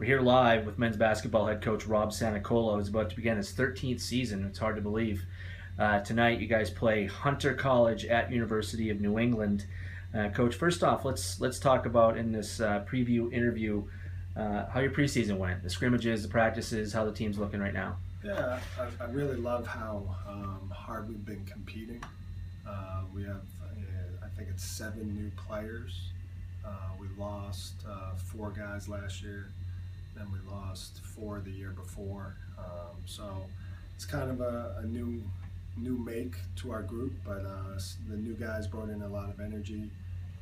We're here live with men's basketball head coach Rob Sanicola, who's about to begin his 13th season. It's hard to believe. Tonight, you guys play Hunter College at University of New England. Coach, first off, let's talk about in this preview interview how your preseason went, the scrimmages, the practices, how the team's looking right now. Yeah, I really love how hard we've been competing. We have, I think it's 7 new players. We lost 4 guys last year, then we lost 4 the year before. So it's kind of a new make to our group, but the new guys brought in a lot of energy,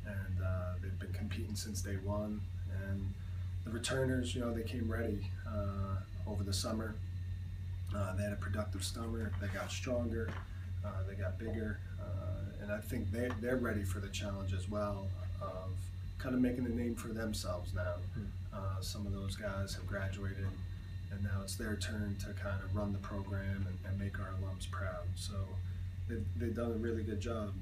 and they've been competing since day one. And the returners, they came ready over the summer. They had a productive summer. They got stronger. They got bigger, and I think they're ready for the challenge as well of kind of making a name for themselves now. Some of those guys have graduated, and now it's their turn to kind of run the program and make our alums proud. So they've done a really good job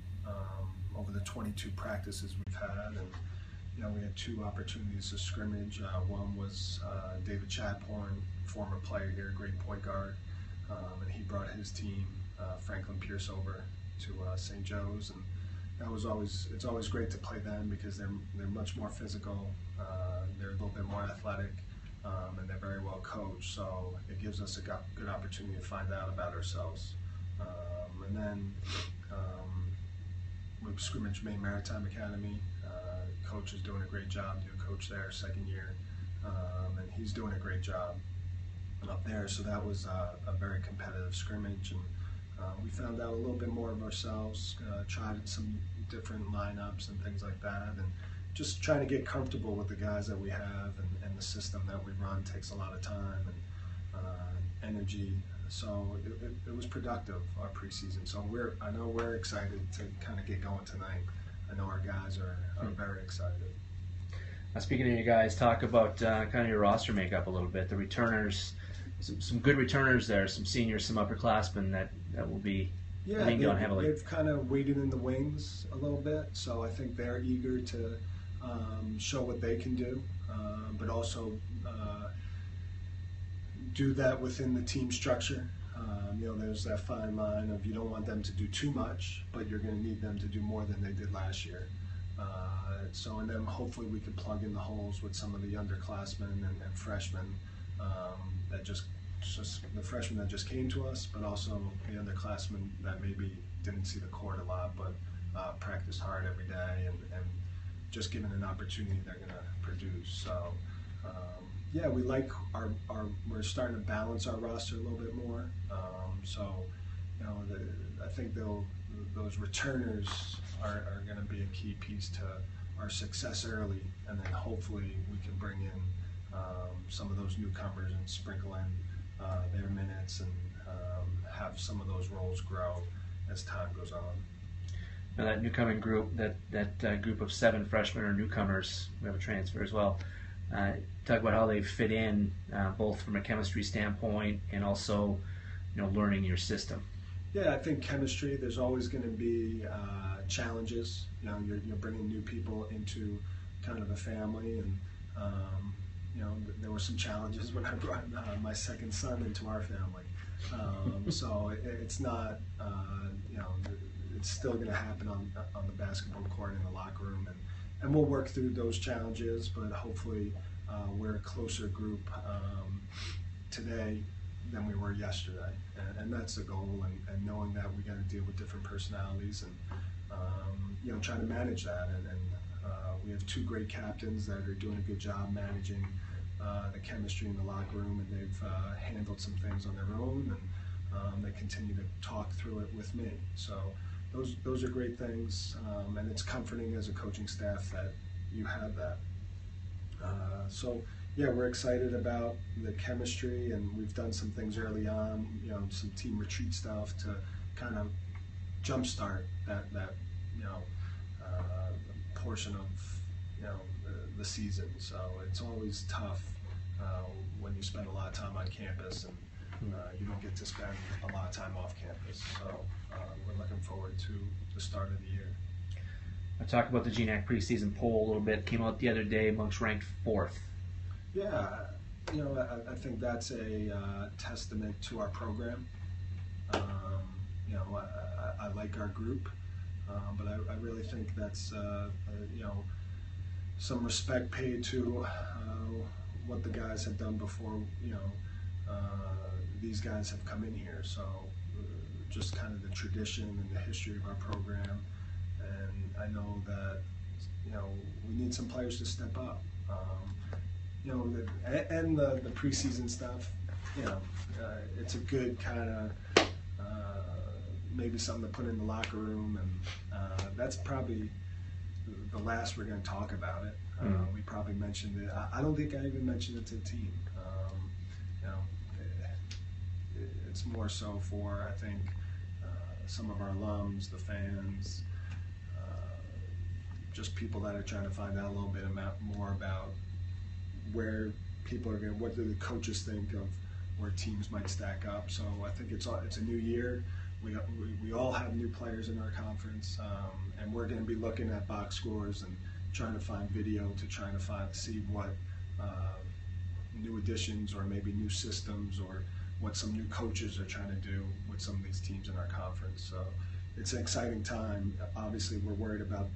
over the 22 practices we've had, and we had 2 opportunities to scrimmage. One was David Chadhorn, former player here, great point guard, and he brought his team, Franklin Pierce, over to St. Joe's, and it's always great to play them because they're much more physical, they're a little bit more athletic, and they're very well coached. So it gives us a good opportunity to find out about ourselves. And then we scrimmaged Maine Maritime Academy. Coach is doing a great job, new coach there, 2nd year, and he's doing a great job up there. So that was a very competitive scrimmage, and we found out a little bit more of ourselves, tried some different lineups and things like that, and just trying to get comfortable with the guys that we have, and the system that we run takes a lot of time and energy. So it was productive, our preseason. So I know we're excited to kind of get going tonight. I know our guys are very excited. Speaking of you guys, talk about kind of your roster makeup a little bit. The returners, some good returners there, some seniors, some upperclassmen that will be leaned on heavily. They've kind of waited in the wings a little bit, so I think they're eager to show what they can do, but also do that within the team structure. There's that fine line of you don't want them to do too much, but you're going to need them to do more than they did last year. And then hopefully we can plug in the holes with some of the underclassmen and freshmen that just the freshmen that just came to us, but also the underclassmen that maybe didn't see the court a lot, but practice hard every day, and just given an opportunity, they're going to produce. So we like we're starting to balance our roster a little bit more. I think those returners are going to be a key piece to our success early, and then hopefully we can bring in some of those newcomers and sprinkle in their minutes and have some of those roles grow as time goes on. Now that newcoming group, that group of 7 freshmen or newcomers, we have a transfer as well. Talk about how they fit in, both from a chemistry standpoint and also, learning your system. Yeah, I think chemistry, there's always going to be challenges. You're bringing new people into kind of a family, and there were some challenges when I brought my 2nd son into our family. So it's not, it's still going to happen on the basketball court in the locker room, and we'll work through those challenges, but hopefully we're a closer group today than we were yesterday, and that's the goal, and knowing that we got to deal with different personalities, and trying to manage that, and we have 2 great captains that are doing a good job managing the chemistry in the locker room, and they've handled some things on their own, and they continue to talk through it with me. So those are great things, and it's comforting as a coaching staff that you have that. We're excited about the chemistry, and we've done some things early on, some team retreat stuff to kind of jumpstart that portion of the season. So it's always tough when you spend a lot of time on campus and you don't get to spend a lot of time off campus. So we're looking forward to the start of the year. I talked about the GNAC preseason poll a little bit. Came out the other day. Monk's ranked 4th. Yeah, I think that's a testament to our program. I like our group, but I really think that's some respect paid to what the guys have done before. These guys have come in here, so just kind of the tradition and the history of our program. And I know that we need some players to step up. And the preseason stuff. It's a good kind of maybe something to put in the locker room, and that's probably the last we're going to talk about it. We probably mentioned it. I don't think I even mentioned it to the team. It's more so for, I think, some of our alums, the fans, just people that are trying to find out a little bit more about where people are going. What do the coaches think of where teams might stack up? So I think it's a new year. We all have new players in our conference, and we're going to be looking at box scores and trying to find video to see what new additions or maybe new systems or what some new coaches are trying to do with some of these teams in our conference. So it's an exciting time. Obviously, we're worried about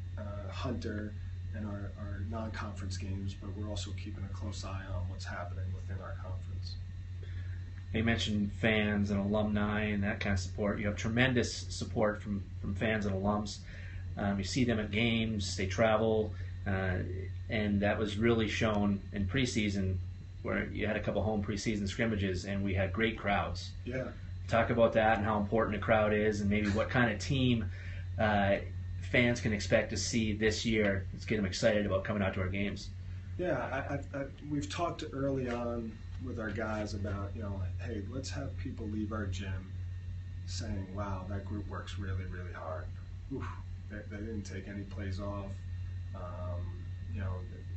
Hunter and our non-conference games, but we're also keeping a close eye on what's happening within our conference. You mentioned fans and alumni and that kind of support. You have tremendous support from fans and alums. You see them at games, they travel, and that was really shown in preseason, where you had a couple home preseason scrimmages and we had great crowds. Yeah. Talk about that and how important a crowd is, and maybe what kind of team fans can expect to see this year. Let's get them excited about coming out to our games. Yeah, we've talked early on with our guys about, hey, let's have people leave our gym saying, wow, that group works really, really hard. Oof, they didn't take any plays off.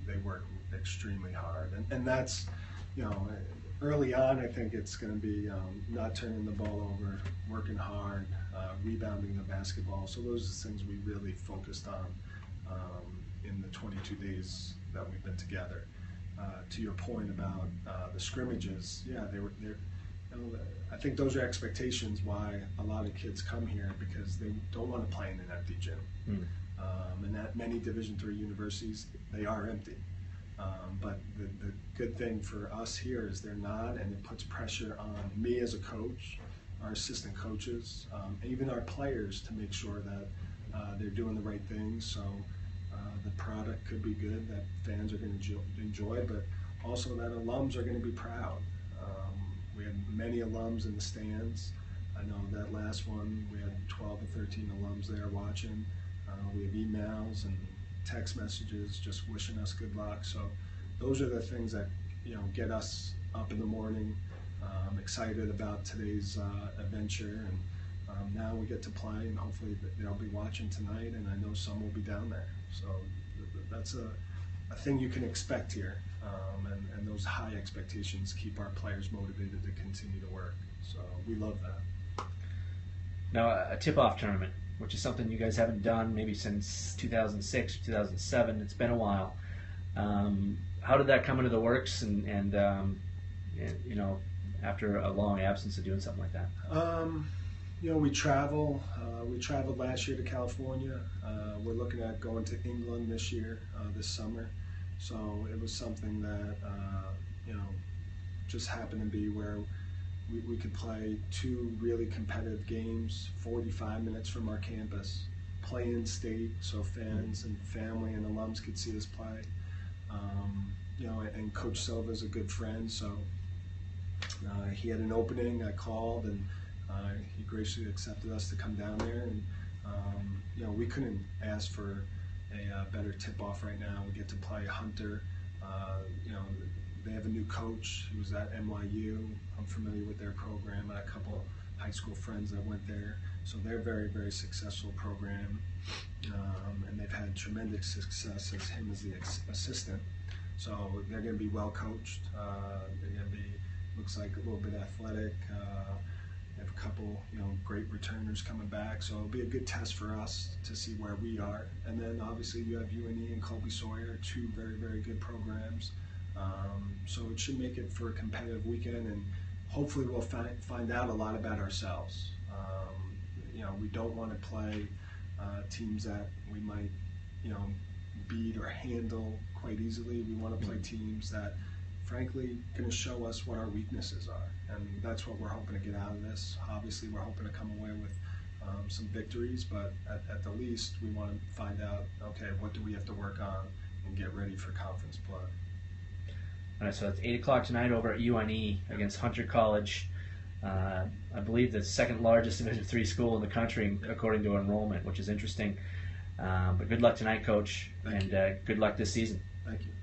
They work extremely hard. And that's, early on, I think it's going to be not turning the ball over, working hard, rebounding the basketball. So those are the things we really focused on in the 22 days that we've been together. To your point about the scrimmages, yeah, I think those are expectations why a lot of kids come here, because they don't want to play in an empty gym. And at many Division III universities, they are empty. But the good thing for us here is they're not, and it puts pressure on me as a coach, our assistant coaches, even our players, to make sure that they're doing the right things. So the product could be good, that fans are going to enjoy, but also that alums are going to be proud. We had many alums in the stands. I know that last one, we had 12 or 13 alums there watching. We have emails and text messages just wishing us good luck. So those are the things that get us up in the morning, excited about today's adventure, and now we get to play, and hopefully they'll be watching tonight, and I know some will be down there. So that's a thing you can expect here, and those high expectations keep our players motivated to continue to work. So we love that. Now, a tip-off tournament, which is something you guys haven't done maybe since 2006, 2007. It's been a while. How did that come into the works, and after a long absence of doing something like that? We travel. We traveled last year to California. We're looking at going to England this year, this summer. So it was something that just happened to be where we could play two really competitive games, 45 minutes from our campus, play in state, so fans and family and alums could see us play. And Coach Silva's a good friend, so he had an opening. I called, and he graciously accepted us to come down there. And we couldn't ask for a better tip-off right now. We get to play Hunter. They have a new coach. He was at NYU. I'm familiar with their program. I had a couple high school friends that went there. So they're a very, very successful program. And they've had tremendous success as him as the assistant. So they're going to be well coached. They're going to be, looks like, a little bit athletic. They have a couple, great returners coming back. So it'll be a good test for us to see where we are. And then obviously you have UNE and Colby Sawyer, two very, very good programs. So it should make it for a competitive weekend, and hopefully we'll find out a lot about ourselves. We don't want to play teams that we might, beat or handle quite easily. We want to play teams that, frankly, going to show us what our weaknesses are, and that's what we're hoping to get out of this. Obviously, we're hoping to come away with some victories, but at the least, we want to find out, okay, what do we have to work on and get ready for conference play. All right, so it's 8 o'clock tonight over at UNE against Hunter College. I believe the second largest Division III school in the country according to enrollment, which is interesting. But good luck tonight, Coach, and good luck this season. Thank you.